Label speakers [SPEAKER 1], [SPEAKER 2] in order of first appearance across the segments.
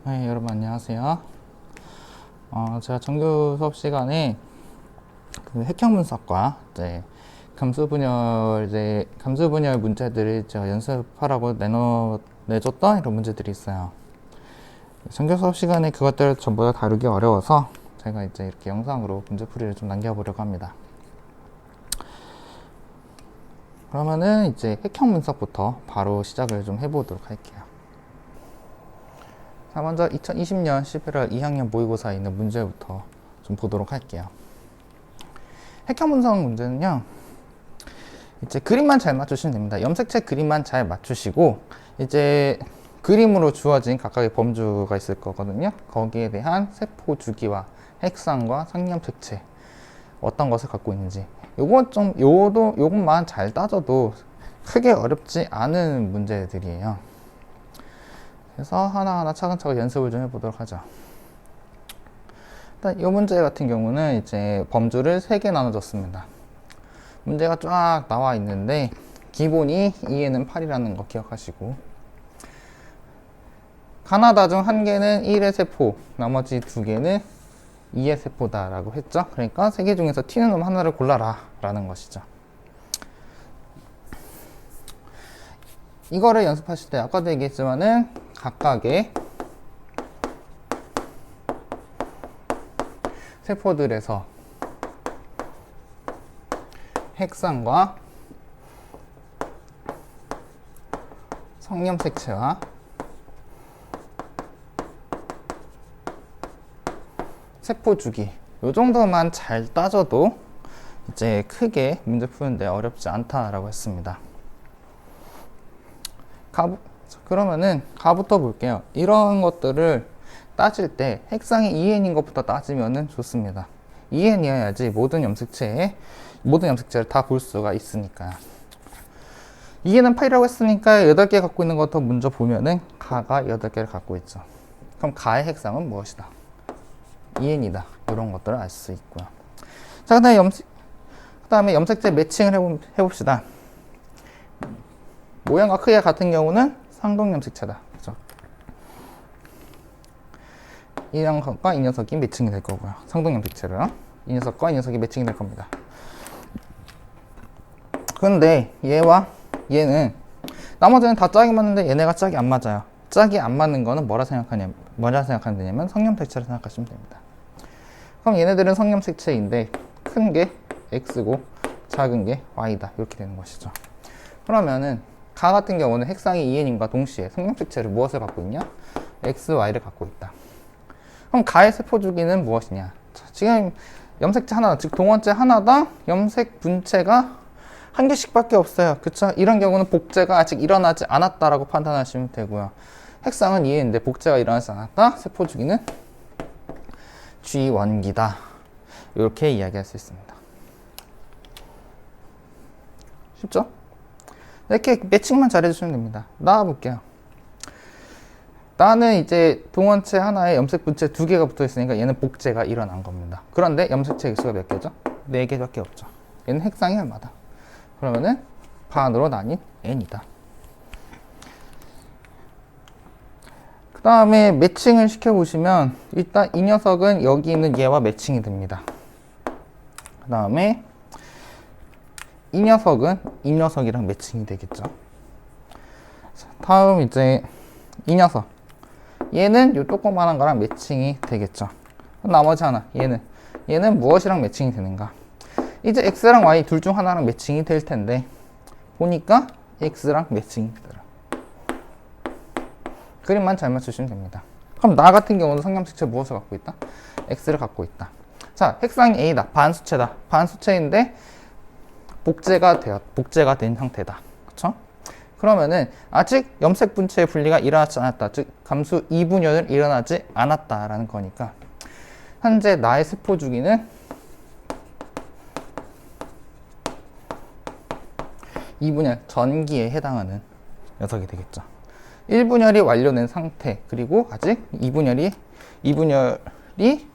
[SPEAKER 1] 네, 여러분 안녕하세요. 제가 정규 수업 시간에 그 핵형 분석과 감수 분열 문제들을 제가 연습하라고 내줬던 이런 문제들이 있어요. 정규 수업 시간에 그것들을 전부 다 다루기 어려워서 제가 이제 이렇게 영상으로 문제풀이를 좀 남겨보려고 합니다. 그러면은 이제 핵형 분석부터 바로 시작을 좀 해보도록 할게요. 자, 먼저 2020년 11월 2학년 모의고사에 있는 문제부터 좀 보도록 할게요. 핵형 분석 문제는요, 이제 그림만 잘 맞추시면 됩니다. 염색체 그림만 잘 맞추시고, 이제 그림으로 주어진 각각의 범주가 있을 거거든요. 거기에 대한 세포 주기와 핵상과 상염색체, 어떤 것을 갖고 있는지. 요것만 잘 따져도 크게 어렵지 않은 문제들이에요. 그래서 하나하나 차근차근 연습을 좀 해보도록 하죠. 일단 이 문제 같은 경우는 이제 범주를 3개 나눠줬습니다. 문제가 쫙 나와 있는데 기본이 2에는 8이라는 거 기억하시고, 가나다 중 1개는 1의 세포, 나머지 2개는 2의 세포다 라고 했죠. 그러니까 3개 중에서 튀는 놈 하나를 골라라 라는 것이죠. 이거를 연습하실 때 아까도 얘기했지만은 각각의 세포들에서 핵상과 성염색체와 세포 주기, 요 정도만 잘 따져도 이제 크게 문제 푸는데 어렵지 않다라고 했습니다. 그러면은 가부터 볼게요. 이런 것들을 따질 때 핵상이 2n인 것부터 따지면은 좋습니다. 2n이어야지 모든 염색체를 다 볼 수가 있으니까요. 2n은 8이라고 했으니까 8개 갖고 있는 것부터 먼저 보면은 가가 8개를 갖고 있죠. 그럼 가의 핵상은 무엇이다? 2n이다. 이런 것들을 알 수 있고요. 자, 그다음에 염색체 매칭을 해봅시다. 모양과 크기가 같은 경우는 상동염색체다. 그죠? 이 녀석과 이 녀석이 매칭이 될 거고요. 상동염색체로 이 녀석과 이 녀석이 매칭이 될 겁니다. 근데 얘와 얘는 나머지는 다 짝이 맞는데 얘네가 짝이 안 맞아요. 짝이 안 맞는 거는 뭐라 생각하면 되냐면 성염색체를 생각하시면 됩니다. 그럼 얘네들은 성염색체인데 큰 게 X고 작은 게 Y다. 이렇게 되는 것이죠. 그러면은 가 같은 경우는 핵상이 2n인과 동시에 성염색체를 무엇을 갖고 있냐? X, Y를 갖고 있다. 그럼 가의 세포 주기는 무엇이냐? 자, 지금 염색체 하나, 즉 동원체 하나당 염색 분체가 1개씩밖에 없어요. 그쵸? 이런 경우는 복제가 아직 일어나지 않았다라고 판단하시면 되고요. 핵상은 2n인데 복제가 일어나지 않았다. 세포 주기는 G1기다. 이렇게 이야기할 수 있습니다. 쉽죠? 이렇게 매칭만 잘해주시면 됩니다. 나와볼게요. 나는 이제 동원체 하나에 염색 분체 2개가 붙어 있으니까 얘는 복제가 일어난 겁니다. 그런데 염색체 개수가 몇 개죠? 4개밖에 없죠. 얘는 핵상이 얼마다? 그러면은 반으로 나뉜 n이다. 그 다음에 매칭을 시켜보시면 일단 이 녀석은 여기 있는 얘와 매칭이 됩니다. 그 다음에 이 녀석은 이 녀석이랑 매칭이 되겠죠. 다음 이제 이 녀석, 얘는 요 조그만한 거랑 매칭이 되겠죠. 나머지 하나, 얘는 무엇이랑 매칭이 되는가? 이제 X랑 Y 둘 중 하나랑 매칭이 될 텐데 보니까 X랑 매칭이 되더라. 그림만 잘 맞추시면 됩니다. 그럼 나 같은 경우는 성염색체 무엇을 갖고 있다? X를 갖고 있다. 자, 핵상이 A다. 반수체다. 반수체인데 복제가 된 상태다. 그쵸? 그러면은 아직 염색 분체의 분리가 일어나지 않았다. 즉 감수 2분열은 일어나지 않았다라는 거니까 현재 나의 세포 주기는 2분열 전기에 해당하는 녀석이 되겠죠. 1분열이 완료된 상태, 그리고 아직 2분열이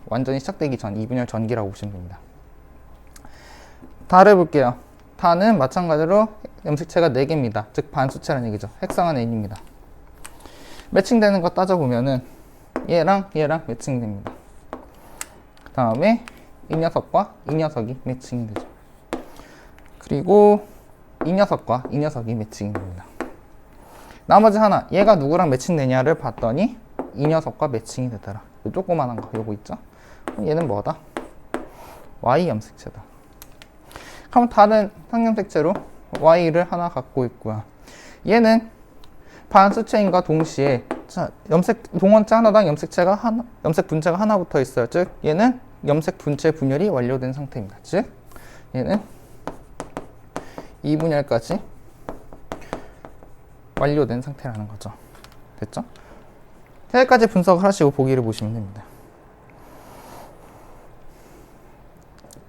[SPEAKER 1] 완전히 시작되기 전 2분열 전기라고 보시면 됩니다. 다를 볼게요. 다는 마찬가지로 염색체가 4개입니다. 즉 반수체라는 얘기죠. 핵상은 n입니다. 매칭되는 거 따져보면은 얘랑 얘랑 매칭이 됩니다. 그 다음에 이 녀석과 이 녀석이 매칭이 되죠. 그리고 이 녀석과 이 녀석이 매칭이 됩니다. 나머지 하나, 얘가 누구랑 매칭되냐를 봤더니 이 녀석과 매칭이 되더라. 요 조그만한 거 요거 있죠? 그럼 얘는 뭐다? Y 염색체다. 그럼 다른 상염색체로 Y를 하나 갖고 있고요. 얘는 반수체인과 동시에 염색 동원체 하나당 염색 분체가 하나 붙어 있어요. 즉 얘는 염색 분체 분열이 완료된 상태입니다. 즉 얘는 2분열까지 완료된 상태라는 거죠. 됐죠? 여기까지 분석을 하시고 보기를 보시면 됩니다.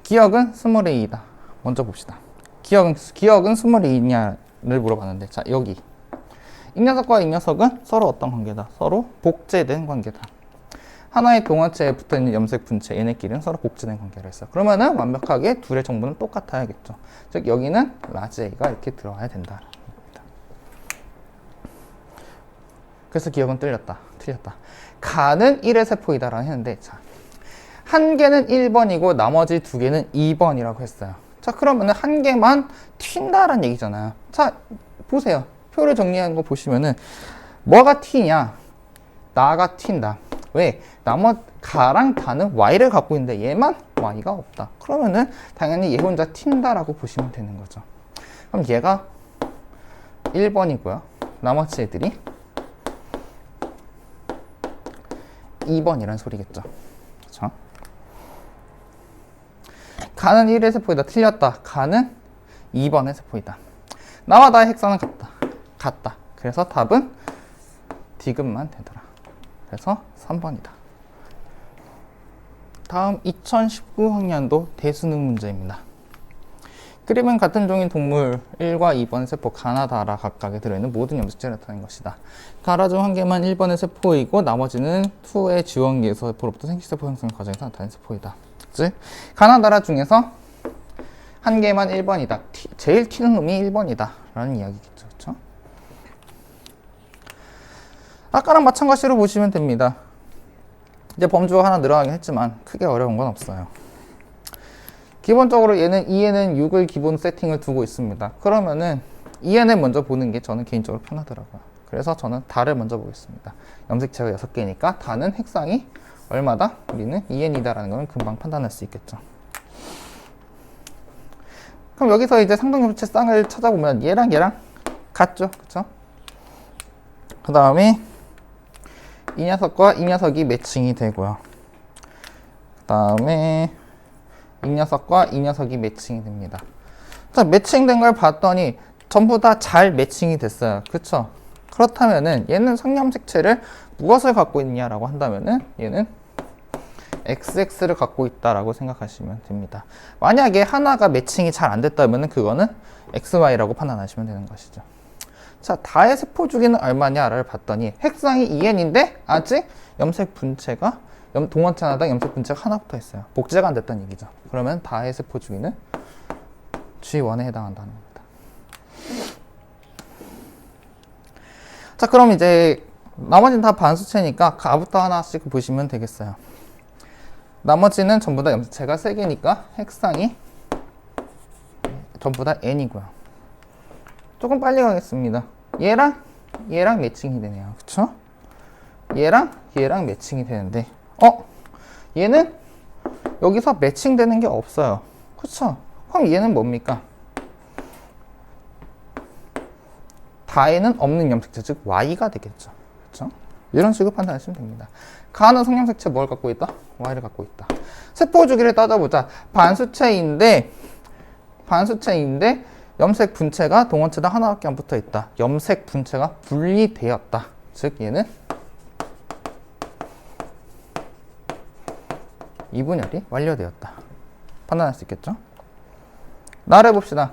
[SPEAKER 1] 기억은 20A이다. 먼저 봅시다. 기억은 20A냐를 물어봤는데, 자, 여기. 이 녀석과 이 녀석은 서로 어떤 관계다? 서로 복제된 관계다. 하나의 동화체에 붙어있는 염색 분체, 얘네끼리는 서로 복제된 관계를 했어요. 그러면은 완벽하게 둘의 정보는 똑같아야겠죠. 즉, 여기는 라지 A가 이렇게 들어와야 된다. 그래서 기억은 틀렸다. 가는 1의 세포이다라고 했는데, 자, 한 개는 1번이고 나머지 두 개는 2번이라고 했어요. 자, 그러면은 한 개만 튄다라는 얘기잖아요. 자, 보세요. 표를 정리한 거 보시면은 뭐가 튀냐? 나가 튄다. 왜? 가랑 다는 Y를 갖고 있는데 얘만 Y가 없다. 그러면은 당연히 얘 혼자 튄다라고 보시면 되는 거죠. 그럼 얘가 1번이고요. 나머지 애들이 2번이라는 소리겠죠. 그렇죠? 가는 1의 세포이다. 틀렸다. 가는 2번의 세포이다. 나와 나의 핵산은 같다. 그래서 답은 디귿만 되더라. 그래서 3번이다. 다음 2019학년도 대수능 문제입니다. 그림은 같은 종인 동물 1과 2번의 세포 가나다라 각각에 들어있는 모든 염색체를 나타낸 것이다. 가라 중 한 개만 1번의 세포이고 나머지는 2의 지원기에서 세포로부터 생식세포 형성 과정에서 나타낸 세포이다. 즉 가나다라 중에서 한 개만 1번이다. 제일 튀는 놈이 1번이다. 라는 이야기겠죠. 그렇죠? 아까랑 마찬가지로 보시면 됩니다. 이제 범주가 하나 늘어나긴 했지만 크게 어려운 건 없어요. 기본적으로 얘는 6을 기본 세팅을 두고 있습니다. 그러면은 2N을 먼저 보는 게 저는 개인적으로 편하더라고요. 그래서 저는 다를 먼저 보겠습니다. 염색체가 6개니까 다는 핵상이 얼마다? 우리는 2N이다라는 건 금방 판단할 수 있겠죠. 그럼 여기서 이제 상등염색체 쌍을 찾아보면 얘랑 같죠? 그쵸? 그 다음에 이 녀석과 이 녀석이 매칭이 되고요. 그 다음에 이 녀석과 이 녀석이 매칭이 됩니다. 자, 매칭된 걸 봤더니 전부 다 잘 매칭이 됐어요. 그쵸? 그렇다면은 얘는 상염색체를 무엇을 갖고 있냐라고 한다면은 얘는 XX를 갖고 있다라고 생각하시면 됩니다. 만약에 하나가 매칭이 잘 안 됐다면은 그거는 XY라고 판단하시면 되는 것이죠. 자, 다의 세포 주기는 얼마냐를 봤더니 핵상이 2N인데 아직 염색 분체가 동원체 하나당 염색 분체가 하나 붙어 있어요. 복제가 안 됐다는 얘기죠. 그러면 다의 세포 주기는 G1에 해당한다는 겁니다. 자, 그럼 이제 나머지는 다 반수체니까 가부터 하나씩 보시면 되겠어요. 나머지는 전부 다 염색체가 3개니까 핵상이 전부 다 N이고요. 조금 빨리 가겠습니다. 얘랑 매칭이 되네요. 그쵸? 얘랑 매칭이 되는데 얘는 여기서 매칭되는 게 없어요. 그쵸? 그럼 얘는 뭡니까? 다에는 없는 염색체, 즉 Y가 되겠죠. 그쵸? 이런 식으로 판단하시면 됩니다. 가는 성염색체 뭘 갖고 있다? Y를 갖고 있다. 세포 주기를 따져보자. 반수체인데 염색 분체가 동원체당 하나밖에 안 붙어 있다. 염색 분체가 분리되었다. 즉 얘는 2분열이 완료되었다. 판단할 수 있겠죠? 나를 봅시다.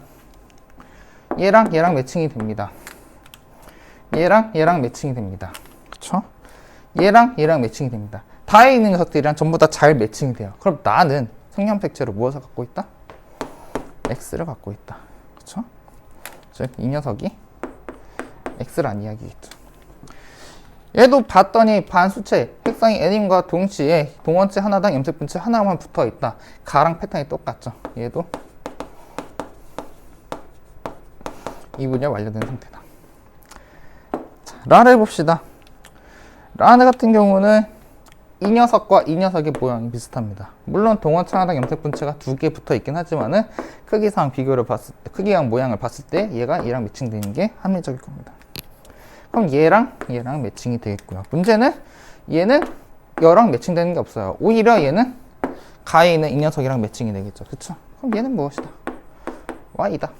[SPEAKER 1] 얘랑 매칭이 됩니다. 얘랑 매칭이 됩니다. 그쵸? 얘랑 매칭이 됩니다. 다에 있는 녀석들이랑 전부 다 잘 매칭이 돼요. 그럼 나는 성염색체로 무엇을 갖고 있다? X를 갖고 있다. 그쵸? 즉, 이 녀석이 X란 이야기겠죠. 얘도 봤더니 반수체, 핵상이 n임과 동시에 동원체 하나당 염색분체 하나만 붙어 있다. 가랑 패턴이 똑같죠. 얘도 이분열 완료된 상태다. 자, 라를 봅시다. 라네 같은 경우는 이 녀석과 이 녀석의 모양이 비슷합니다. 물론 동원체 하나당 염색분체가 2개 붙어 있긴 하지만은 크기상 비교를 봤을 때, 크기랑 모양을 봤을 때 얘가 얘랑 매칭되는 게 합리적일 겁니다. 그럼 얘랑 매칭이 되겠고요. 문제는 얘는 얘랑 매칭되는 게 없어요. 오히려 얘는 가에 있는 이 녀석이랑 매칭이 되겠죠. 그쵸? 그럼 얘는 무엇이다? Y다.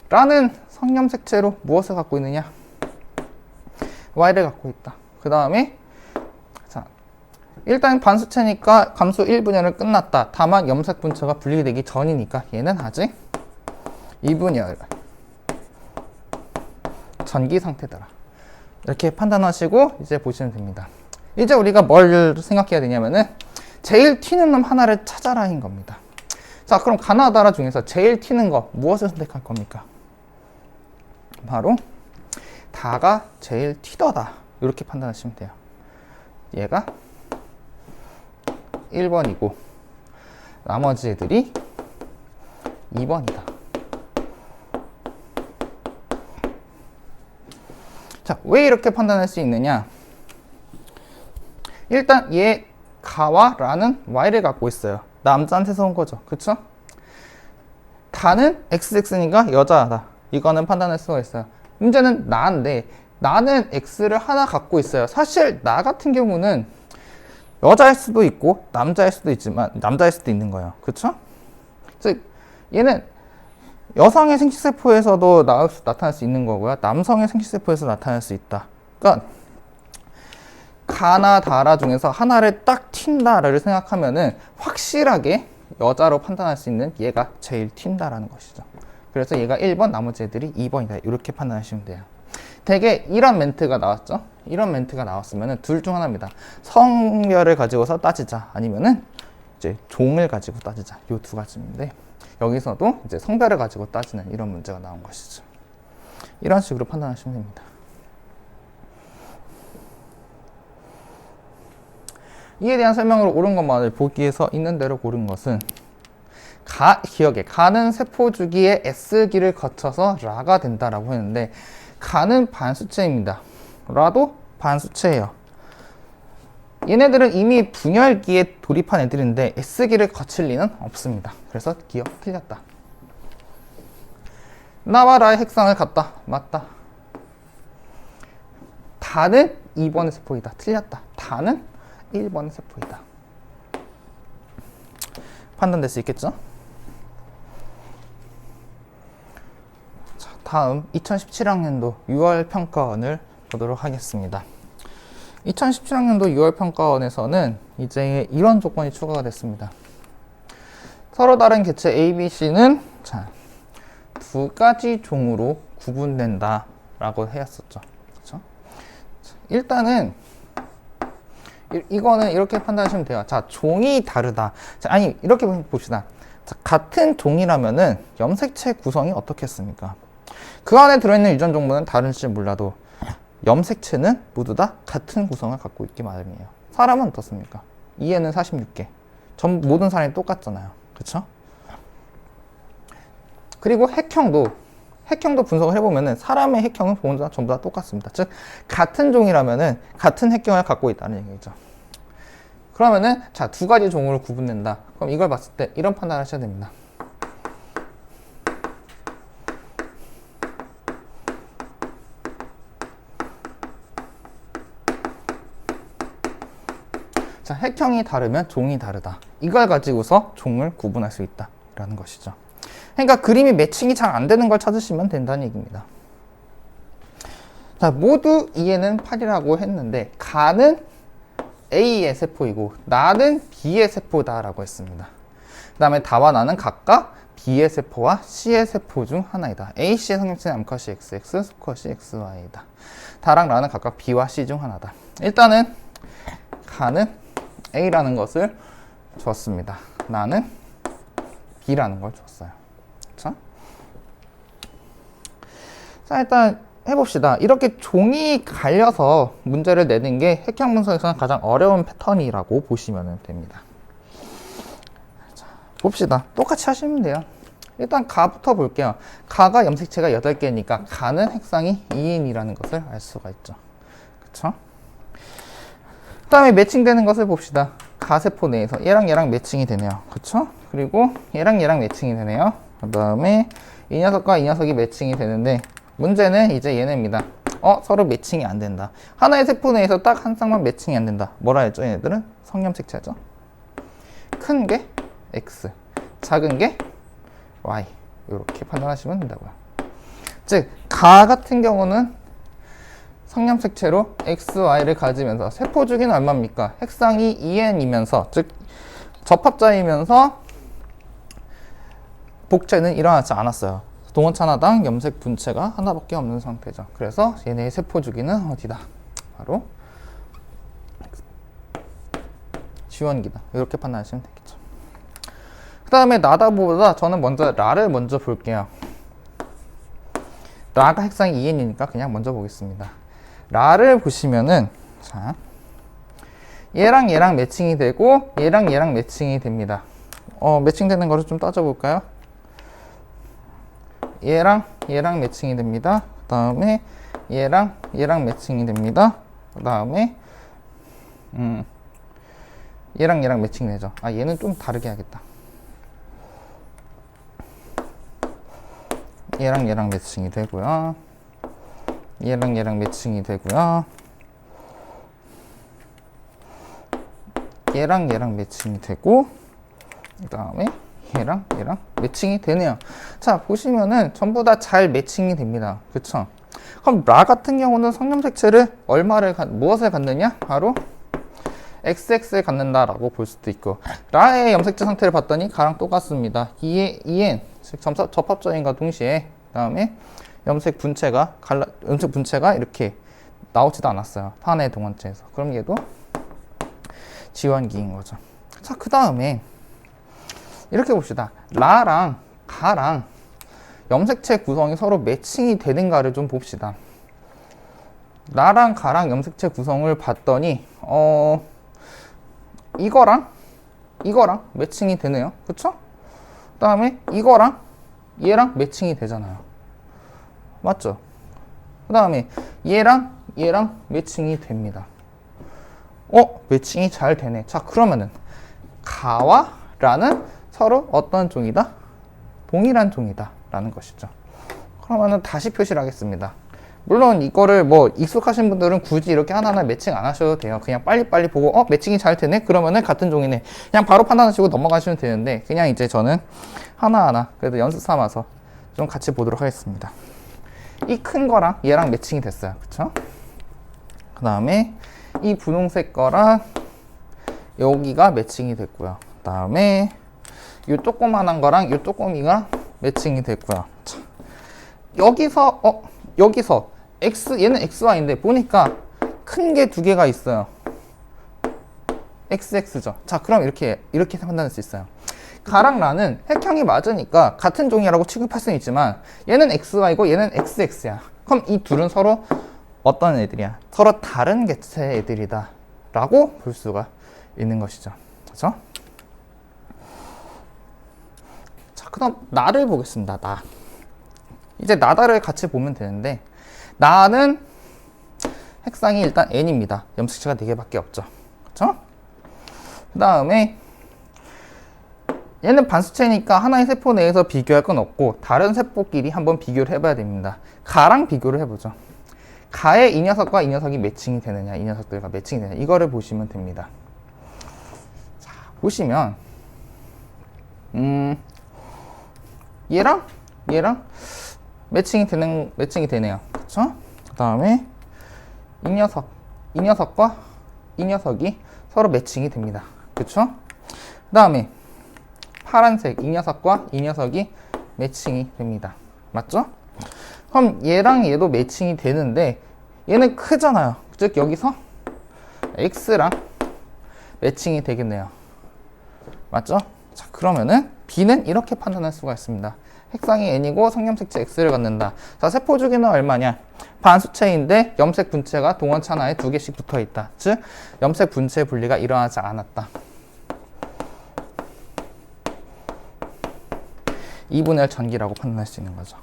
[SPEAKER 1] 라는 성염색체로 무엇을 갖고 있느냐? Y를 갖고 있다. 그 다음에 자, 일단 반수체니까 감수 1분열은 끝났다. 다만 염색분체가 분리되기 전이니까 얘는 아직 2분열 전기 상태더라. 이렇게 판단하시고 이제 보시면 됩니다. 이제 우리가 뭘 생각해야 되냐면은 제일 튀는 놈 하나를 찾아라인 겁니다. 자, 그럼 가나다라 중에서 제일 튀는 거 무엇을 선택할 겁니까? 바로 다가 제일 튀더다. 이렇게 판단하시면 돼요. 얘가 1번이고 나머지 애들이 2번이다. 자, 왜 이렇게 판단할 수 있느냐? 일단 얘 가와 라는 Y를 갖고 있어요. 남자한테서 온 거죠. 그쵸? 다는 XX니까 여자다. 이거는 판단할 수가 있어요. 문제는 나인데 나는 X를 하나 갖고 있어요. 사실 나 같은 경우는 여자일 수도 있고 남자일 수도 있지만 남자일 수도 있는 거예요. 그쵸? 즉 얘는 여성의 생식세포에서도 나타날 수 있는 거고요. 남성의 생식세포에서 나타날 수 있다. 그러니까 가나 다라 중에서 하나를 딱 튄다를 생각하면은 확실하게 여자로 판단할 수 있는 얘가 제일 튄다라는 것이죠. 그래서 얘가 1번, 나머지 애들이 2번이다. 이렇게 판단하시면 돼요. 되게 이런 멘트가 나왔죠? 이런 멘트가 나왔으면은 둘 중 하나입니다. 성별을 가지고서 따지자. 아니면은 이제 종을 가지고 따지자. 요 두 가지인데 여기서도 이제 성별을 가지고 따지는 이런 문제가 나온 것이죠. 이런 식으로 판단하시면 됩니다. 이에 대한 설명으로 옳은 것만을 보기에서 있는 대로 고른 것은 기억에 가는 세포 주기의 S기를 거쳐서 라가 된다라고 했는데 가는 반수체입니다. 라도 반수체예요. 얘네들은 이미 분열기에 돌입한 애들인데 S기를 거칠 리는 없습니다. 그래서 기억 틀렸다. 나와 라의 핵상을 같다. 맞다. 다는 2번의 세포이다. 틀렸다. 다는 1번의 세포이다. 판단될 수 있겠죠? 자, 다음 2017학년도 6월 평가원을 보도록 하겠습니다. 2017학년도 6월 평가원에서는 이제 이런 조건이 추가가 됐습니다. 서로 다른 개체 A, B, C는 자, 두 가지 종으로 구분된다 라고 했었죠. 그렇죠? 일단은 이거는 이렇게 판단하시면 돼요. 자, 종이 다르다. 자, 아니 이렇게 봅시다. 자, 같은 종이라면은 염색체 구성이 어떻겠습니까? 그 안에 들어있는 유전 정보는 다를지 몰라도 염색체는 모두 다 같은 구성을 갖고 있기 마련이에요. 사람은 어떻습니까? 2에는 46개. 모든 사람이 똑같잖아요. 그쵸? 그리고 핵형도 분석을 해보면은 사람의 핵형은 전부 다 똑같습니다. 즉, 같은 종이라면은 같은 핵형을 갖고 있다는 얘기죠. 그러면은, 자, 두 가지 종으로 구분된다. 그럼 이걸 봤을 때 이런 판단을 하셔야 됩니다. 자, 핵형이 다르면 종이 다르다. 이걸 가지고서 종을 구분할 수 있다라는 것이죠. 그러니까 그림이 매칭이 잘 안 되는 걸 찾으시면 된다는 얘기입니다. 자, 모두 이해는 8이라고 했는데 가는 A의 세포이고 나는 B의 세포다라고 했습니다. 그 다음에 다와 나는 각각 B의 세포와 C의 세포 중 하나이다. A, C의 성형체는 암컷이 XX, 수컷이 XY이다. 다랑 나는 각각 B와 C 중 하나다. 일단은 가는 A라는 것을 줬습니다. 나는 B라는 걸 줬어요. 그쵸? 자, 일단 해봅시다. 이렇게 종이 갈려서 문제를 내는 게 핵형 문서에서는 가장 어려운 패턴이라고 보시면 됩니다. 자, 봅시다. 똑같이 하시면 돼요. 일단 가부터 볼게요. 가가 염색체가 8개니까 가는 핵상이 2n이라는 것을 알 수가 있죠. 그쵸? 그 다음에 매칭되는 것을 봅시다. 가세포 내에서 얘랑 얘랑 매칭이 되네요. 그쵸? 그리고 얘랑 얘랑 매칭이 되네요. 그 다음에 이 녀석과 이 녀석이 매칭이 되는데 문제는 이제 얘네입니다. 서로 매칭이 안 된다. 하나의 세포 내에서 딱 한 쌍만 매칭이 안 된다. 뭐라 했죠? 얘네들은 성염색체죠. 큰 게 X, 작은 게 Y. 이렇게 판단하시면 된다고요. 즉, 가 같은 경우는 성염색체로 X, Y를 가지면서 세포 주기는 얼마입니까? 핵상이 2n이면서, 즉 접합자이면서 복제는 일어나지 않았어요. 동원차 하나당 염색 분체가 하나밖에 없는 상태죠. 그래서 얘네의 세포 주기는 어디다? 바로 지원기다. 이렇게 판단하시면 되겠죠. 그 다음에 나다보다 저는 먼저 라를 먼저 볼게요. 라가 핵상이 2n이니까 그냥 먼저 보겠습니다. 라를 보시면은 자, 얘랑 얘랑 매칭이 되고 얘랑 얘랑 매칭이 됩니다. 매칭되는 거를 좀 따져볼까요? 얘랑 얘랑 매칭이 됩니다. 그 다음에 얘랑 얘랑 매칭이 됩니다. 그 다음에 얘랑 얘랑 매칭이 되죠. 얘는 좀 다르게 하겠다. 얘랑 얘랑 매칭이 되고요. 얘랑 얘랑 매칭이 되고요. 얘랑 얘랑 매칭이 되고 그 다음에 얘랑 얘랑 매칭이 되네요. 자, 보시면은 전부 다 잘 매칭이 됩니다. 그쵸? 그럼 라 같은 경우는 성염색체를 무엇을 갖느냐? 바로 XX를 갖는다라고 볼 수도 있고, 라의 염색체 상태를 봤더니 가랑 똑같습니다. 2n, 즉 접합점인과 동시에 그 다음에 염색 분체가 이렇게 나오지도 않았어요. 판의 동원체에서. 그럼 얘도 지원기인 거죠. 자, 그 다음에 이렇게 봅시다. 라랑 가랑 염색체 구성이 서로 매칭이 되는가를 좀 봅시다. 라랑 가랑 염색체 구성을 봤더니 이거랑 매칭이 되네요. 그쵸? 그 다음에 이거랑 얘랑 매칭이 되잖아요. 맞죠? 그 다음에 얘랑 매칭이 됩니다. 매칭이 잘 되네. 자, 그러면은 가와 라는 서로 어떤 종이다? 동일한 종이다 라는 것이죠. 그러면은 다시 표시를 하겠습니다. 물론 이거를 익숙하신 분들은 굳이 이렇게 하나하나 매칭 안 하셔도 돼요. 그냥 빨리빨리 보고 매칭이 잘 되네? 그러면은 같은 종이네. 그냥 바로 판단하시고 넘어가시면 되는데, 그냥 이제 저는 하나하나 그래도 연습 삼아서 좀 같이 보도록 하겠습니다. 이 큰 거랑 얘랑 매칭이 됐어요. 그쵸? 그 다음에 이 분홍색 거랑 여기가 매칭이 됐고요. 그 다음에 이 조그만한 거랑 이 조그미가 매칭이 됐고요. 자, 여기서 얘는 XY인데 보니까 큰 게 2개가 있어요. XX죠. 자, 그럼 이렇게 판단할 수 있어요. 가랑 라는 핵형이 맞으니까 같은 종이라고 취급할 수는 있지만 얘는 XY고 얘는 XX야. 그럼 이 둘은 서로 어떤 애들이야? 서로 다른 개체의 애들이다 라고 볼 수가 있는 것이죠. 그렇죠? 자, 그럼 나를 보겠습니다. 나. 이제 나다를 같이 보면 되는데, 나는 핵상이 일단 n입니다. 염색체가 4개밖에 없죠. 그쵸? 그 다음에 얘는 반수체니까 하나의 세포 내에서 비교할 건 없고 다른 세포끼리 한번 비교를 해봐야 됩니다. 가랑 비교를 해보죠. 가의 이 녀석과 이 녀석이 매칭이 되느냐, 이 녀석들과 매칭이 되느냐, 이거를 보시면 됩니다. 자, 보시면 얘랑 매칭이 되네요. 그쵸? 그 다음에 이 녀석과 이 녀석이 서로 매칭이 됩니다. 그쵸? 그 다음에 파란색 이 녀석과 이 녀석이 매칭이 됩니다. 맞죠? 그럼 얘랑 얘도 매칭이 되는데 얘는 크잖아요. 즉 여기서 X랑 매칭이 되겠네요. 맞죠? 자, 그러면은 B는 이렇게 판단할 수가 있습니다. 핵상이 n이고 성염색체 x를 갖는다. 자, 세포 주기는 얼마냐? 반수체인데 염색 분체가 동원체 하나에 2개씩 붙어 있다. 즉 염색 분체 분리가 일어나지 않았다. 2분의 1 전기라고 판단할 수 있는 거죠.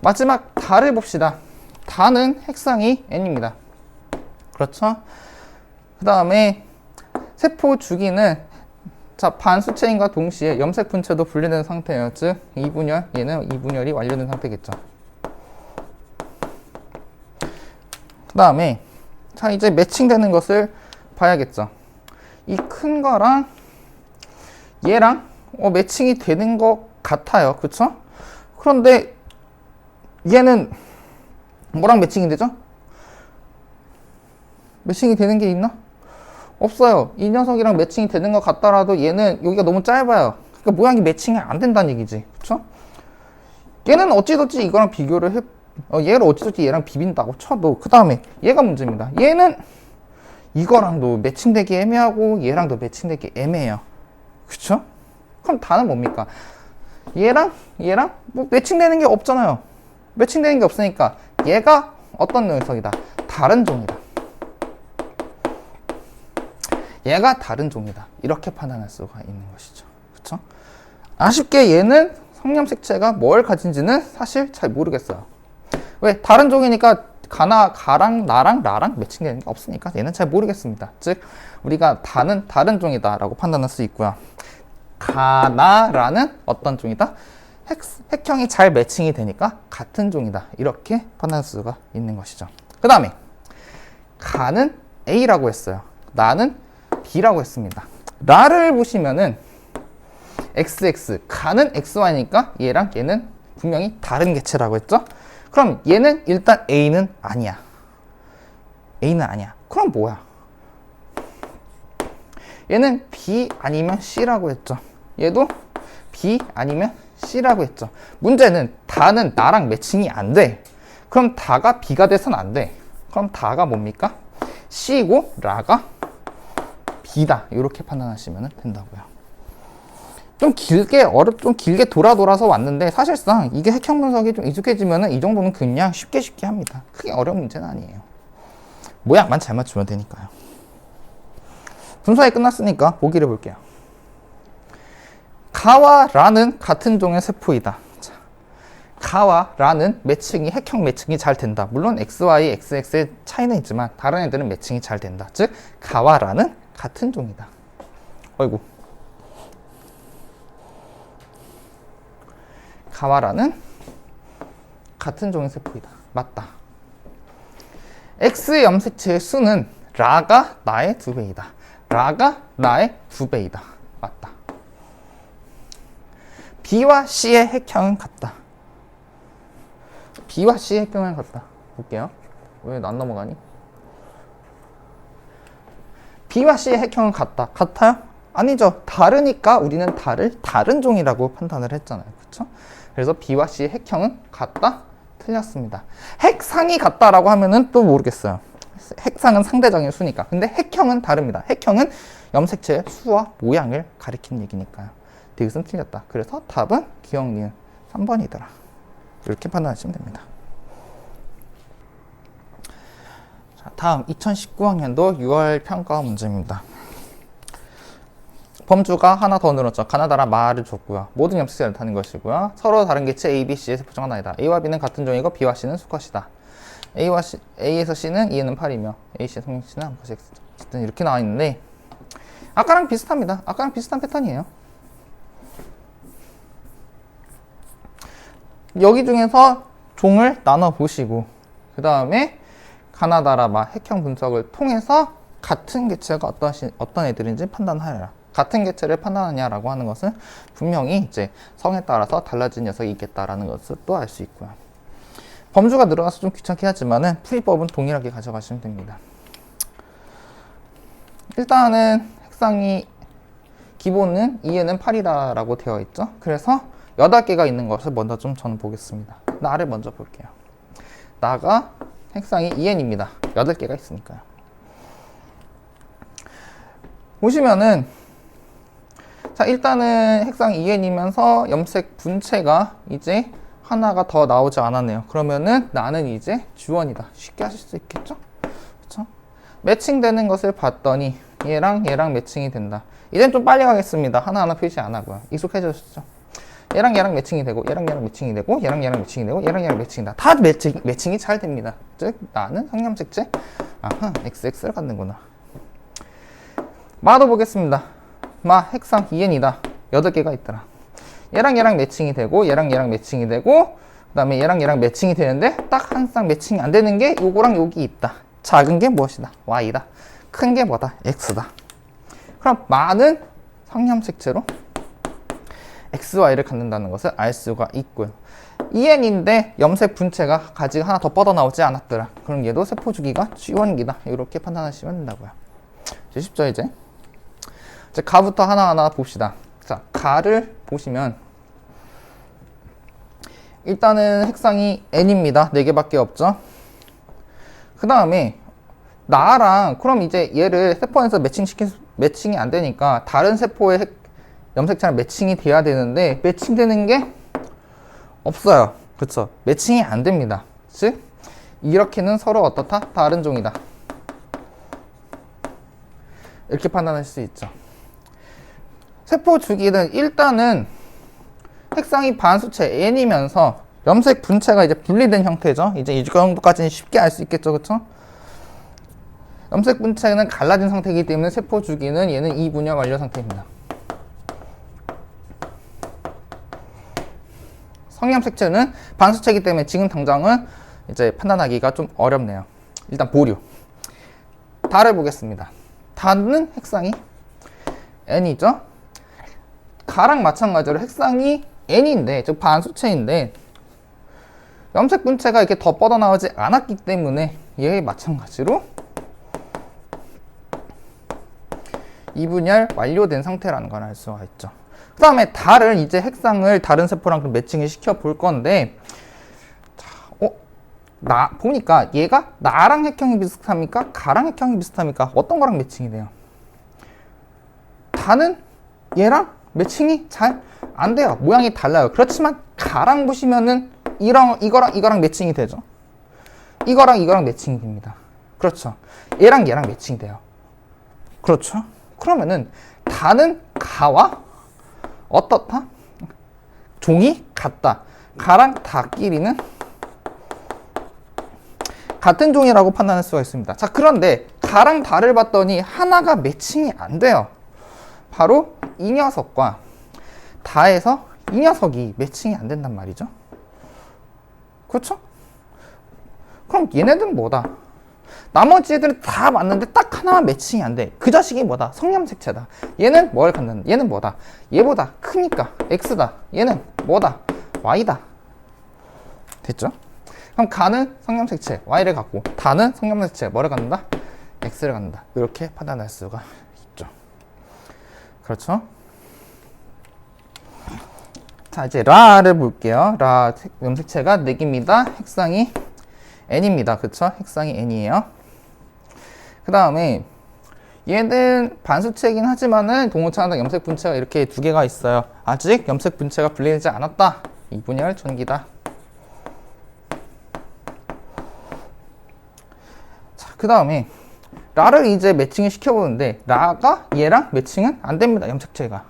[SPEAKER 1] 마지막 다를 봅시다. 다는 핵상이 n입니다. 그렇죠? 그 다음에 세포 주기는 자, 반수체인과 동시에 염색 분체도 분리된 상태예요. 즉 2분열, 얘는 2분열이 완료된 상태겠죠. 그 다음에 자, 이제 매칭되는 것을 봐야겠죠. 이 큰 거랑 얘랑 매칭이 되는 것 같아요. 그쵸? 그런데 얘는 뭐랑 매칭이 되죠? 매칭이 되는 게 있나? 없어요. 이 녀석이랑 매칭이 되는 것 같더라도 얘는 여기가 너무 짧아요. 그러니까 모양이 매칭이 안 된다는 얘기지. 그쵸? 얘는 어찌됐지 이거랑 비교를 얘를 어찌됐지 얘랑 비빈다고 쳐도 그 다음에 얘가 문제입니다. 얘는 이거랑도 매칭되기 애매하고 얘랑도 매칭되기 애매해요. 그쵸? 그럼 다는 뭡니까? 얘랑 뭐 매칭되는 게 없잖아요. 매칭되는 게 없으니까 얘가 어떤 녀석이다? 다른 종이다. 얘가 다른 종이다. 이렇게 판단할 수가 있는 것이죠. 그쵸? 아쉽게 얘는 성염색체가 뭘 가진지는 사실 잘 모르겠어요. 왜? 다른 종이니까 가랑 나랑 라랑 매칭되는 게 없으니까 얘는 잘 모르겠습니다. 즉 우리가 다는 다른 종이다 라고 판단할 수 있고요. 가나라는 어떤 종이다? 핵형이 잘 매칭이 되니까 같은 종이다. 이렇게 판단할 수가 있는 것이죠. 그 다음에 가는 A라고 했어요. 나는 B라고 했습니다. 라를 보시면은 XX, 가는 XY니까 얘랑 얘는 분명히 다른 개체라고 했죠? 그럼 얘는 일단 A는 아니야. A는 아니야. 그럼 뭐야? 얘는 B 아니면 C라고 했죠. 얘도 B 아니면 C라고 했죠. 문제는 다는 나랑 매칭이 안 돼. 그럼 다가 B가 돼서는 안 돼. 그럼 다가 뭡니까? C이고 라가 B다. 이렇게 판단하시면 된다고요. 좀 길게 돌아서 왔는데 사실상 이게 핵형 분석이 좀 익숙해지면 이 정도는 그냥 쉽게 합니다. 크게 어려운 문제는 아니에요. 모양만 잘 맞추면 되니까요. 분석이 끝났으니까 보기를 볼게요. 가와 라는 같은 종의 세포이다. 자, 가와 라는 매칭이 핵형 매칭이 잘 된다. 물론 XY, XX의 차이는 있지만 다른 애들은 매칭이 잘 된다. 즉 가와 라는 같은 종이다. 어이구. 가와 라는 같은 종의 세포이다. 맞다. X 염색체의 수는 라가 나의 2배이다. 라가 나의 2배이다. 맞다. B와 C의 핵형은 같다. B와 C의 핵형은 같다. 볼게요. 왜 안 넘어가니? B와 C의 핵형은 같다. 같아요? 아니죠. 다르니까 우리는 다른 종이라고 판단을 했잖아요. 그쵸? 그래서 B와 C의 핵형은 같다? 틀렸습니다. 핵상이 같다라고 하면은 또 모르겠어요. 핵상은 상대적인 수니까. 근데 핵형은 다릅니다. 핵형은 염색체의 수와 모양을 가리키는 얘기니까요. 디귿은 틀렸다. 그래서 답은 기억 니은 3번이더라. 이렇게 판단하시면 됩니다. 자, 다음 2019학년도 6월 평가 문제입니다. 범주가 하나 더 늘었죠. 가나다라 말을 줬고요. 모든 염색체를 나타낸 것이고요. 서로 다른 개체 A, B, C의 세포 중 하나이다. A와 B는 같은 종이고 B와 C는 수컷이다. A에서 C는 2는 8이며 A, C의 성형치는 암컷이 X죠. 어쨌든 이렇게 나와 있는데 아까랑 비슷합니다. 아까랑 비슷한 패턴이에요. 여기 중에서 종을 나눠 보시고 그 다음에 가나다라 말 핵형 분석을 통해서 같은 개체가 어떤 애들인지 판단하여라. 같은 개체를 판단하냐라고 하는 것은 분명히 이제 성에 따라서 달라진 녀석이 있겠다라는 것을 또 알 수 있고요. 범주가 늘어나서 좀 귀찮게 하지만은 풀이법은 동일하게 가져가시면 됩니다. 일단은 핵상이 기본은 2에는 8이다라고 되어 있죠. 그래서 8개가 있는 것을 먼저 좀 저는 보겠습니다. 나를 먼저 볼게요. 나가 핵상이 2n입니다. 8개가 있으니까요. 보시면은 자, 일단은 핵상 2n이면서 염색 분체가 이제 하나가 더 나오지 않았네요. 그러면은 나는 이제 주원이다. 쉽게 하실 수 있겠죠? 그쵸? 매칭되는 것을 봤더니 얘랑 얘랑 매칭이 된다. 이젠 좀 빨리 가겠습니다. 하나하나 표시 안 하고요. 익숙해졌죠? 얘랑 얘랑 매칭이 되고 얘랑 얘랑 매칭이 되고 얘랑 얘랑 매칭이 되고 얘랑 얘랑 매칭이 된다. 다 매칭이 잘 됩니다. 즉 나는 성염색체 아하 XX를 갖는구나. 마도 보겠습니다. 마 핵상 2n이다. 8개가 있더라. 얘랑 얘랑 매칭이 되고 얘랑 얘랑 매칭이 되고 그 다음에 얘랑 얘랑 매칭이 되는데 딱 한 쌍 매칭이 안 되는 게 요거랑 여기 있다. 작은 게 무엇이다? Y다. 큰 게 뭐다? X다. 그럼 마는 성염색체로 XY를 갖는다는 것을 알 수가 있고요. 2n인데 염색 분체가 가지가 하나 더 뻗어나오지 않았더라. 그럼 얘도 세포 주기가 G1기다. 이렇게 판단하시면 된다고요. 이제 쉽죠 이제? 이제 가부터 하나하나 봅시다. 자, 가를 보시면 일단은 핵상이 n입니다. 4개밖에 없죠. 그 다음에 나랑 그럼 이제 얘를 세포 안에서 매칭이 안 되니까 다른 세포의 염색체랑 매칭이 돼야 되는데 매칭되는 게 없어요. 그쵸? 매칭이 안 됩니다. 즉 이렇게는 서로 어떻다? 다른 종이다. 이렇게 판단할 수 있죠. 세포 주기는 일단은 핵상이 반수체 n이면서 염색 분체가 이제 분리된 형태죠. 이제 이 정도까지는 쉽게 알 수 있겠죠. 그쵸? 염색 분체는 갈라진 상태이기 때문에 세포 주기는 얘는 2분열 완료 상태입니다. 성염색체는 반수체이기 때문에 지금 당장은 이제 판단하기가 좀 어렵네요. 일단 보류. 다를 보겠습니다. 다는 핵상이 n이죠. 가랑 마찬가지로 핵상이 n인데 즉 반수체인데 염색 분체가 이렇게 더 뻗어나오지 않았기 때문에 얘 마찬가지로 2분열 완료된 상태라는 걸 알 수가 있죠. 그 다음에 달을 이제 핵상을 다른 세포랑 매칭을 시켜 볼 건데 자, 보니까 얘가 나랑 핵형이 비슷합니까? 가랑 핵형이 비슷합니까? 어떤 거랑 매칭이 돼요? 다는 얘랑 매칭이 잘 안 돼요. 모양이 달라요. 그렇지만 가랑 보시면은 이거랑 매칭이 되죠. 이거랑 매칭이 됩니다. 그렇죠. 얘랑 얘랑 매칭이 돼요. 그렇죠. 그러면은 다는 가와 어떻다? 종이 같다. 가랑 다끼리는 같은 종이라고 판단할 수가 있습니다. 자, 그런데 가랑 다를 봤더니 하나가 매칭이 안 돼요. 바로 이 녀석과 다에서 이 녀석이 매칭이 안 된단 말이죠. 그렇죠? 그럼 얘네들은 뭐다? 나머지 애들은 다 맞는데 딱 하나만 매칭이 안 돼. 그 자식이 뭐다? 성염색체다. 얘는 뭘 갖는? 얘는 뭐다? 얘보다 크니까 X다. 얘는 뭐다? Y다. 됐죠? 그럼 가는 성염색체 Y를 갖고 다는 성염색체 뭐를 갖는다? X를 갖는다. 이렇게 판단할 수가 있죠. 그렇죠? 자, 이제 라를 볼게요. 라 염색체가 4개입니다. 핵상이 n입니다. 그쵸? 핵상이 n이에요. 그 다음에 얘는 반수체이긴 하지만은 동호차나 염색 분체가 이렇게 2개가 있어요. 아직 염색 분체가 분리되지 않았다. 2분열 전기다. 자, 그 다음에 라를 이제 매칭을 시켜보는데 라가 얘랑 매칭은 안 됩니다. 염색체가.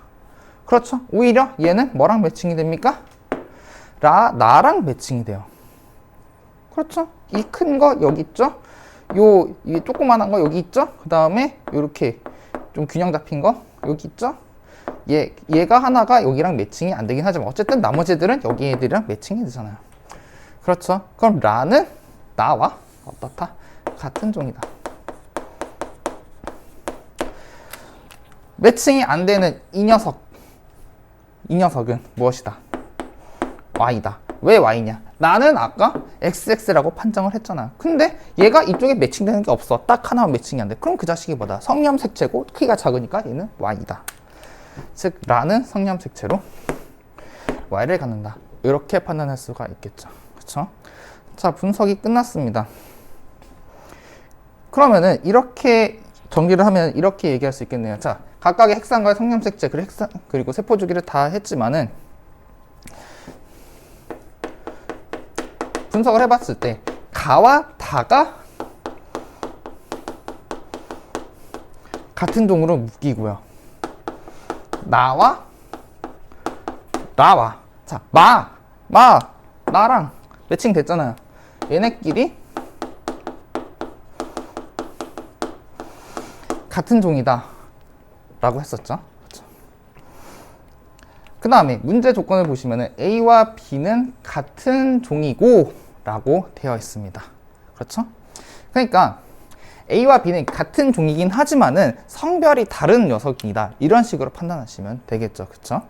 [SPEAKER 1] 그렇죠. 오히려 얘는 뭐랑 매칭이 됩니까? 나랑 매칭이 돼요. 그렇죠. 이 큰 거 여기 있죠. 이 조그만한 거 여기 있죠. 그 다음에 이렇게 좀 균형 잡힌 거 여기 있죠. 얘가 하나가 여기랑 매칭이 안 되긴 하지만 어쨌든 나머지 애들은 여기 애들이랑 매칭이 되잖아요. 그렇죠. 그럼 라는 나와 어떻다? 같은 종이다. 매칭이 안 되는 이 녀석은 무엇이다? Y다. 왜 Y냐? 나는 아까 XX라고 판정을 했잖아. 근데 얘가 이쪽에 매칭되는 게 없어. 딱 하나만 매칭이 안 돼. 그럼 그 자식이 뭐다? 성염색체고 크기가 작으니까 얘는 Y다. 즉 라는 성염색체로 Y를 갖는다. 이렇게 판단할 수가 있겠죠. 그쵸? 자, 분석이 끝났습니다. 그러면은 이렇게 정리를 하면 이렇게 얘기할 수 있겠네요. 자, 각각의 핵산과의 성염색체 그리고 세포 주기를 다 했지만은 분석을 해봤을 때 가와 다가 같은 종으로 묶이고요. 나와 자, 나랑 매칭 됐잖아요. 얘네끼리 같은 종이다 라고 했었죠. 그 다음에 문제 조건을 보시면은 A와 B는 같은 종이고 라고 되어 있습니다. 그렇죠? 그러니까 A와 B는 같은 종이긴 하지만은 성별이 다른 녀석이다, 이런 식으로 판단하시면 되겠죠. 그렇죠?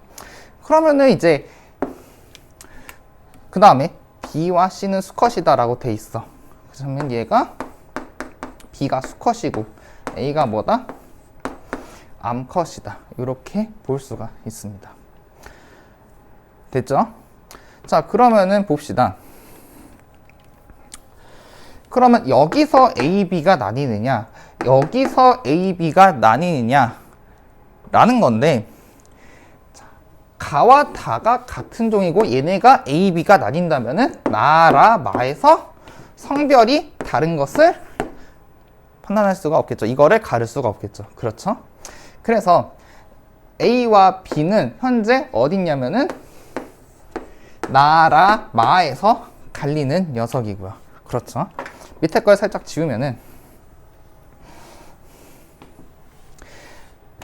[SPEAKER 1] 그러면은 이제 그 다음에 B와 C는 수컷이다 라고 돼 있어. 그러면 얘가 B가 수컷이고 A가 뭐다? 암컷이다, 이렇게 볼 수가 있습니다. 됐죠? 자, 그러면은 봅시다. 그러면 여기서 A, B가 나뉘느냐, 여기서 A, B가 나뉘느냐 라는 건데, 가와 다가 같은 종이고 얘네가 A, B가 나뉜다면은 나라 마에서 성별이 다른 것을 판단할 수가 없겠죠. 이거를 가를 수가 없겠죠. 그렇죠? 그래서 A와 B는 현재 어딨냐면은 나라 마에서 갈리는 녀석이고요. 그렇죠? 밑에 걸 살짝 지우면은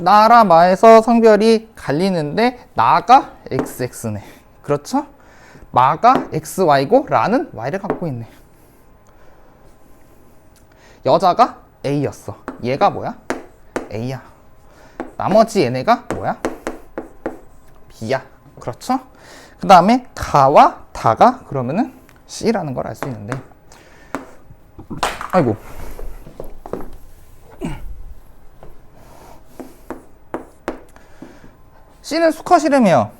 [SPEAKER 1] 나라 마에서 성별이 갈리는데 나가 XX네. 그렇죠? 마가 XY고 라는 Y를 갖고 있네. 여자가 A였어. 얘가 뭐야? A야. 나머지 얘네가 뭐야? B야. 그렇죠? 그 다음에 가와 다가 그러면은 C라는 걸 알 수 있는데, 아이고, C는 수컷이라며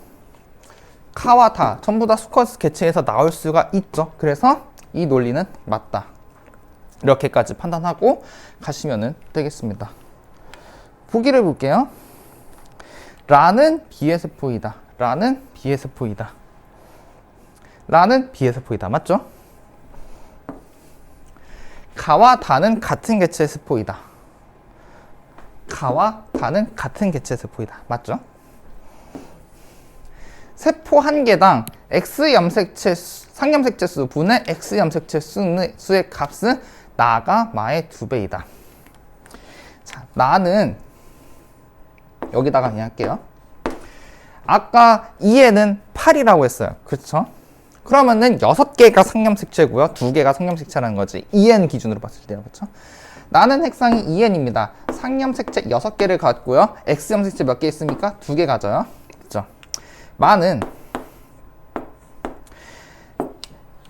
[SPEAKER 1] 가와 다 전부 다 수컷 개체에서 나올 수가 있죠. 그래서 이 논리는 맞다, 이렇게까지 판단하고 가시면 되겠습니다. 보기를 볼게요. 라는 B의 세포이다, 라는 B의 세포이다, 라는 B의 세포이다. 맞죠? 가와 다는 같은 개체의 세포이다, 가와 다는 같은 개체의 세포이다. 맞죠? 세포 한 개당 X염색체 상염색체 수 분의 X염색체 수의 값은 나가 마의 2배이다. 자, 나는 여기다가 그냥 할게요. 아까 2에는 8이라고 했어요. 그렇죠? 그러면은 6개가 상염색체고요. 2개가 성염색체라는 거지. 2n 기준으로 봤을 때요. 그렇죠? 나는 핵상이 2n입니다. 상염색체 6개를 갖고요. X염색체 몇 개 있습니까? 2개 가져요. 그렇죠? 마는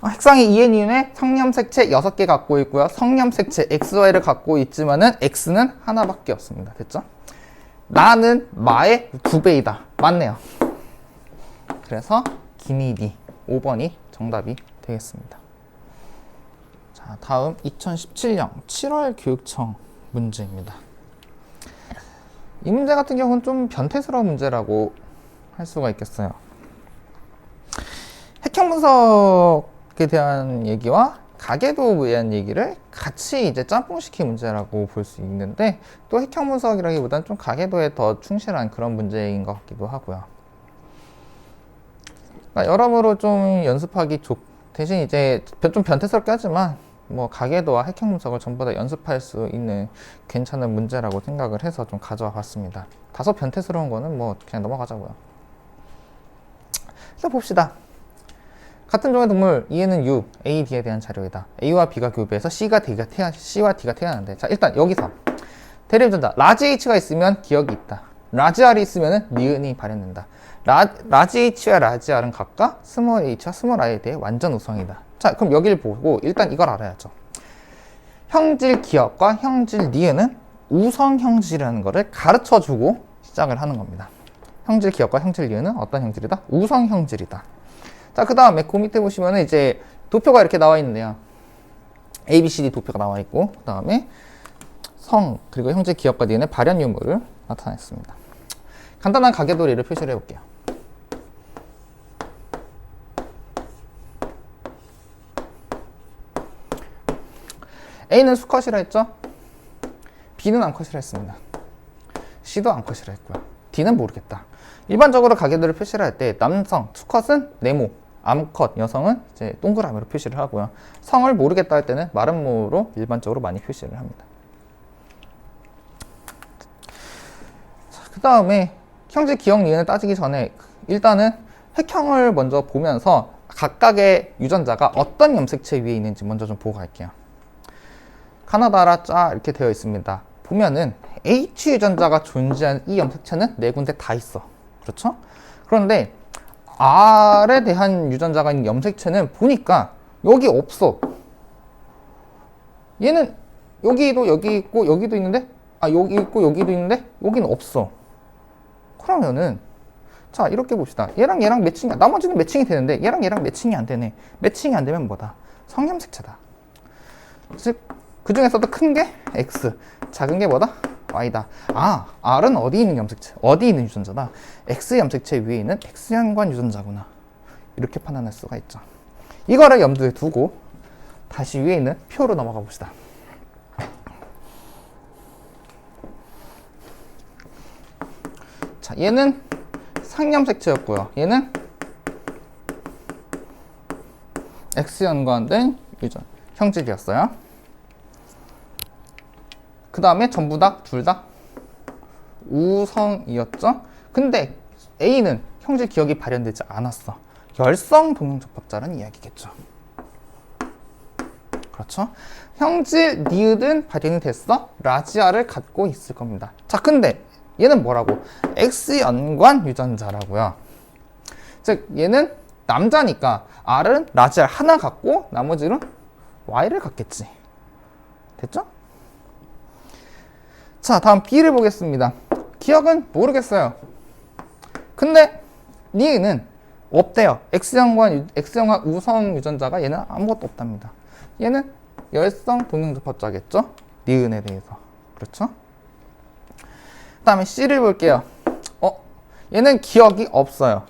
[SPEAKER 1] 핵상이 2n이면 성염색체 6개 갖고 있고요. 성염색체 XY를 갖고 있지만은 X는 하나밖에 없습니다. 됐죠? 나는 마의 2배이다. 맞네요. 그래서 기니디 5번이 정답이 되겠습니다. 자, 다음 2017년 7월 교육청 문제입니다. 이 문제 같은 경우는 좀 변태스러운 문제라고 할 수가 있겠어요. 핵형 분석에 대한 얘기와 가계도에 대한 얘기를 같이 이제 짬뽕시킨 문제라고 볼 수 있는데, 또 핵형 분석이라기보다는 좀 가계도에 더 충실한 그런 문제인 것 같기도 하고요. 그러니까 여러모로 좀 연습하기 대신 이제 좀 변태스럽게 하지만 뭐 가계도와 핵형 분석을 전부 다 연습할 수 있는 괜찮은 문제라고 생각을 해서 좀 가져와 봤습니다. 다소 변태스러운 거는 뭐 그냥 넘어가자고요. 그래서 봅시다. 같은 종의 동물 E는 U, A, D에 대한 자료이다. A와 B가 교배해서 C와 D가 태어나는데, 자, 일단 여기서 대립전자 라지 H가 있으면 기억이 있다. 라지 R이 있으면 니은이 발현된다. 라지 H와 라지 R은 각각 스몰 H와 스몰 I에 대해 완전 우성이다. 자, 그럼 여기를 보고 일단 이걸 알아야죠. 형질 기억과 형질 니은은 우성 형질이라는 거를 가르쳐주고 시작을 하는 겁니다. 형질 기억과 형질 니은은 어떤 형질이다? 우성 형질이다. 자, 그 다음에 그 밑에 보시면은 이제 도표가 이렇게 나와 있는데요. A, B, C, D 도표가 나와 있고, 그 다음에 성, 그리고 형질 기억과 니은의 발현 유무를 나타냈습니다. 간단한 가계도리를 표시를 해볼게요. A는 수컷이라 했죠? B는 암컷이라 했습니다. C도 암컷이라 했고요. D는 모르겠다. 일반적으로 가계도를 표시를 할 때 남성, 수컷은 네모, 암컷, 여성은 이제 동그라미로 표시를 하고요. 성을 모르겠다 할 때는 마름모로 일반적으로 많이 표시를 합니다. 그 다음에 형질 기억 니은을 따지기 전에 일단은 획형을 먼저 보면서 각각의 유전자가 어떤 염색체 위에 있는지 먼저 좀 보고 갈게요. 가나다라 짜 이렇게 되어 있습니다. 보면은 H 유전자가 존재하는 이 염색체는 네 군데 다 있어. 그렇죠? 그런데 R에 대한 유전자가 있는 염색체는 보니까 여기 없어. 얘는 여기도 여기 있고 여기도 있는데 여기 있고 여기도 있는데 여기는 없어. 그러면은 자 이렇게 봅시다. 얘랑 얘랑 매칭이 나머지는 매칭이 되는데 얘랑 얘랑 매칭이 안 되네. 매칭이 안 되면 뭐다? 성염색체다. 즉 그 중에서도 큰 게 X, 작은 게 뭐다? Y다. R은 어디 있는 염색체? 어디 있는 유전자다? X 염색체 위에 있는 X연관 유전자구나. 이렇게 판단할 수가 있죠. 이거를 염두에 두고 다시 위에 있는 표로 넘어가 봅시다. 자, 얘는 상염색체였고요. 얘는 X연관된 유전, 형질이었어요. 그 다음에 전부 다 둘 다 우성이었죠. 근데 A는 형질 기억이 발현되지 않았어. 열성 동형접합자라는 이야기겠죠. 그렇죠? 형질 니은은 발현이 됐어. 라지아를 갖고 있을 겁니다. 자, 근데 얘는 뭐라고? X연관 유전자라고요. 즉 얘는 남자니까 R은 라지아를 하나 갖고 나머지는 Y를 갖겠지. 됐죠? 자, 다음 B를 보겠습니다. 기억은 모르겠어요. 근데 니은은 없대요. X형관 우성 유전자가 얘는 아무것도 없답니다. 얘는 열성 동형접합자겠죠? 니은에 대해서. 그렇죠? 그 다음에 C를 볼게요. 얘는 기억이 없어요.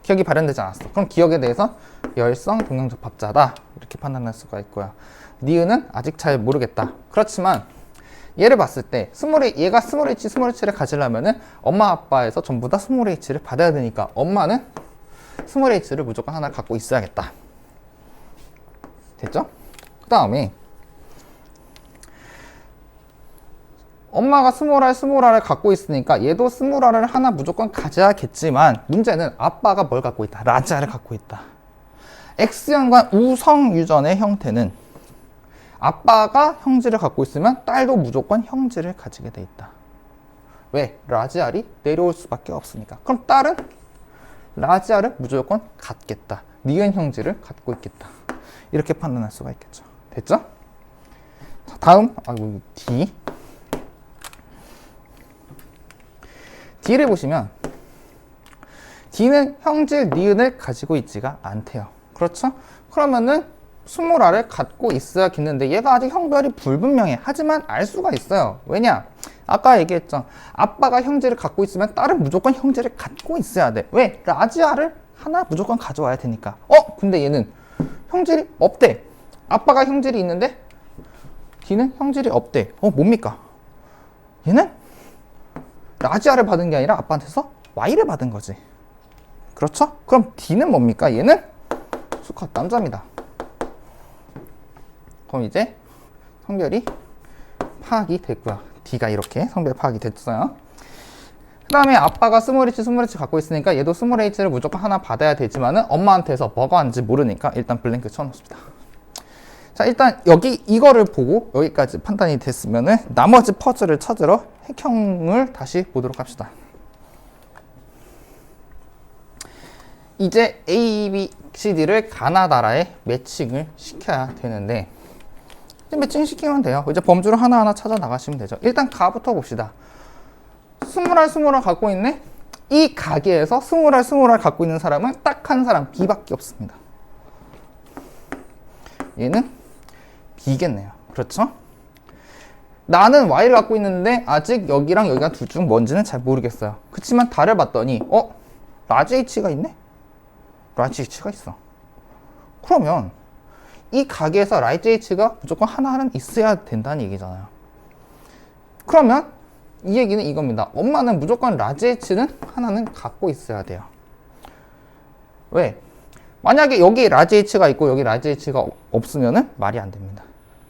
[SPEAKER 1] 기억이 발현되지 않았어. 그럼 기억에 대해서 열성 동형접합자다. 이렇게 판단할 수가 있고요. 니은은 아직 잘 모르겠다. 그렇지만 얘를 봤을 때 얘가 스몰 H를 가지려면은 엄마 아빠에서 전부 다 스몰 H를 받아야 되니까 엄마는 스몰 H를 무조건 하나 갖고 있어야겠다. 됐죠? 그 다음에 엄마가 스몰 R을 갖고 있으니까 얘도 스몰 R을 하나 무조건 가져야겠지만 문제는 아빠가 뭘 갖고 있다? 라지아를 갖고 있다. X연관 우성 유전의 형태는 아빠가 형질을 갖고 있으면 딸도 무조건 형질을 가지게 돼 있다. 왜? 라지알이 내려올 수밖에 없으니까. 그럼 딸은 라지알을 무조건 갖겠다. 니은 형질을 갖고 있겠다. 이렇게 판단할 수가 있겠죠. 됐죠? 자, 다음 D. D를 보시면 D는 형질 니은을 가지고 있지가 않대요. 그렇죠? 그러면은 스몰 R을 갖고 있어야겠는데 얘가 아직 형별이 불분명해. 하지만 알 수가 있어요. 왜냐? 아까 얘기했죠. 아빠가 형질을 갖고 있으면 딸은 무조건 형질을 갖고 있어야 돼. 왜? 라지아를 하나 무조건 가져와야 되니까. 근데 얘는 형질이 없대. 아빠가 형질이 있는데 D는 형질이 없대. 뭡니까? 얘는 라지아를 받은 게 아니라 아빠한테서 Y를 받은 거지. 그렇죠? 그럼 D는 뭡니까? 얘는 수컷 남자입니다. 그럼 이제 성별이 파악이 됐고요. D가 이렇게 성별 파악이 됐어요. 그 다음에 아빠가 스몰 H 갖고 있으니까 얘도 스몰 H를 무조건 하나 받아야 되지만은 엄마한테서 뭐가 왔는지 모르니까 일단 블랭크 쳐놓습니다. 자, 일단 이거를 보고 여기까지 판단이 됐으면은 나머지 퍼즐을 찾으러 획형을 다시 보도록 합시다. 이제 A, B, C, D를 가나다라에 매칭을 시켜야 되는데 이제 매칭시키면 돼요. 이제 범주를 하나하나 찾아 나가시면 되죠. 일단 가부터 봅시다. 스몰 R 갖고 있네? 이 가게에서 스몰 R 갖고 있는 사람은 딱 한 사람 B밖에 없습니다. 얘는 B겠네요. 그렇죠? 나는 Y를 갖고 있는데 아직 여기랑 여기가 둘 중 뭔지는 잘 모르겠어요. 그치만 달을 봤더니 라지 H가 있네? 라지 H가 있어. 그러면 이 가게에서 라지 H가 무조건 하나는 있어야 된다는 얘기잖아요. 그러면 이 얘기는 이겁니다. 엄마는 무조건 라지 H는 하나는 갖고 있어야 돼요. 왜? 만약에 여기 라지 H가 있고 여기 라지 H가 없으면은 말이 안 됩니다.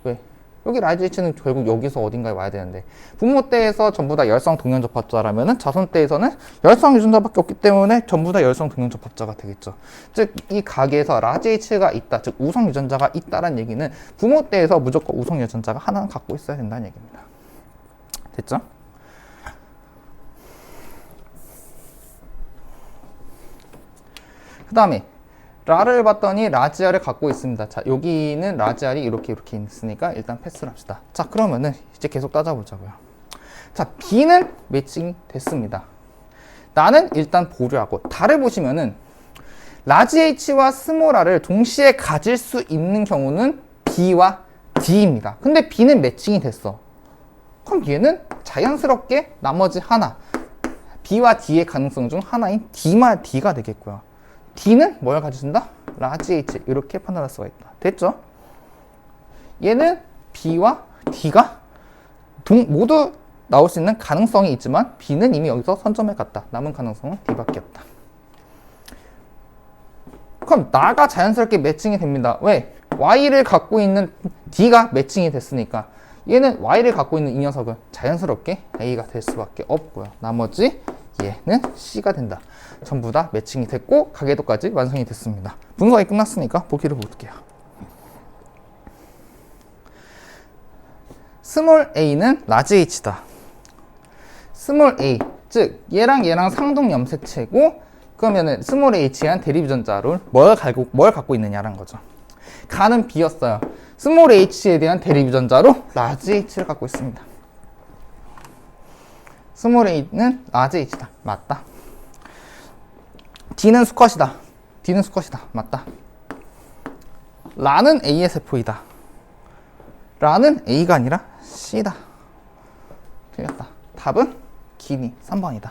[SPEAKER 1] 왜? 여기 라지 H는 결국 여기서 어딘가에 와야 되는데 부모 떼에서 전부 다 열성 동형접합자라면은 자손 떼에서는 열성 유전자밖에 없기 때문에 전부 다 열성 동형접합자가 되겠죠. 즉 이 가게에서 라지 H가 있다, 즉 우성 유전자가 있다라는 얘기는 부모 떼에서 무조건 우성 유전자가 하나는 갖고 있어야 된다는 얘기입니다. 됐죠? 그 다음에 라를 봤더니 라지알을 갖고 있습니다. 자, 여기는 라지알이 이렇게 있으니까 일단 패스를 합시다. 자, 그러면은 이제 계속 따져보자고요. 자, B는 매칭이 됐습니다. 나는 일단 보류하고 달을 보시면은 라지 H와 스몰 r을 동시에 가질 수 있는 경우는 B와 D입니다. 근데 B는 매칭이 됐어. 그럼 얘는 자연스럽게 나머지 하나, B와 D의 가능성 중 하나인 D만 D가 되겠고요. D는 뭘 가져준다? 라지 H. 이렇게 판단할 수가 있다. 됐죠? 얘는 B와 D가 모두 나올 수 있는 가능성이 있지만 B는 이미 여기서 선점해 갔다. 남은 가능성은 D밖에 없다. 그럼 나가 자연스럽게 매칭이 됩니다. 왜? Y를 갖고 있는 D가 매칭이 됐으니까 얘는 Y를 갖고 있는 이 녀석은 자연스럽게 A가 될 수밖에 없고요. 나머지 얘는 C가 된다. 전부 다 매칭이 됐고 가계도까지 완성이 됐습니다. 분석이 끝났으니까 보기를 볼게요. 스몰 a는 라지 h다. 스몰 a, 즉 얘랑 상동 염색체고 그러면은 스몰 h에 한 대립 유전자를 뭘 갖고 있느냐라는 거죠. 가는 b였어요. 스몰 h에 대한 대립 유전자로 라지 h를 갖고 있습니다. 스몰 a는 라지 h다. 맞다. D는 수컷이다. D는 수컷이다. 맞다. 라는 A의 세포이다. 라는 A가 아니라 C다. 틀렸다. 답은 기니 3번이다.